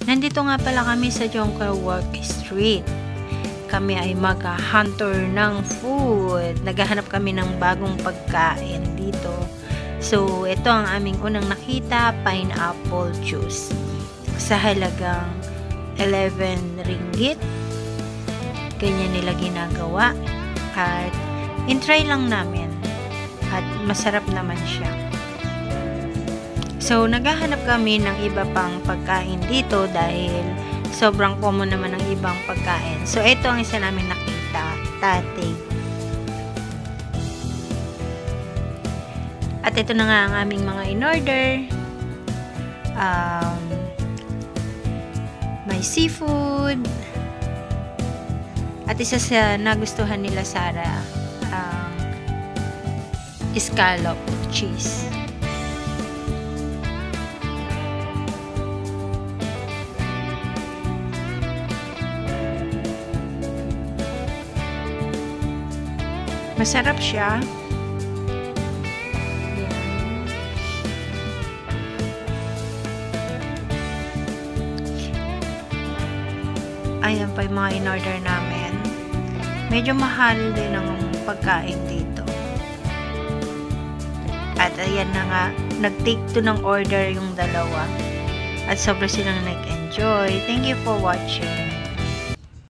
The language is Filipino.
Nandito nga pala kami sa Jonker Work Street. Kami ay mag-hunter ng food. Naghahanap kami ng bagong pagkain dito. So, ito ang aming unang nakita, pineapple juice. Sa halagang 11 ringgit. Ganyan nila ginagawa. At in-try lang namin. At masarap naman siya. So, naghahanap kami ng iba pang pagkain dito dahil sobrang common naman ng ibang pagkain. So, ito ang isa namin nakita, tate. At ito na nga ang aming mga in-order. May seafood. At isa sa nagustuhan nila Sarah, scallop cheese. Masarap siya. Ayan pa yung mga in-order namin. Medyo mahal din ang pagkain dito. At ayan na nga, nag-take to ng order yung dalawa. At sobra silang nag-enjoy. Thank you for watching.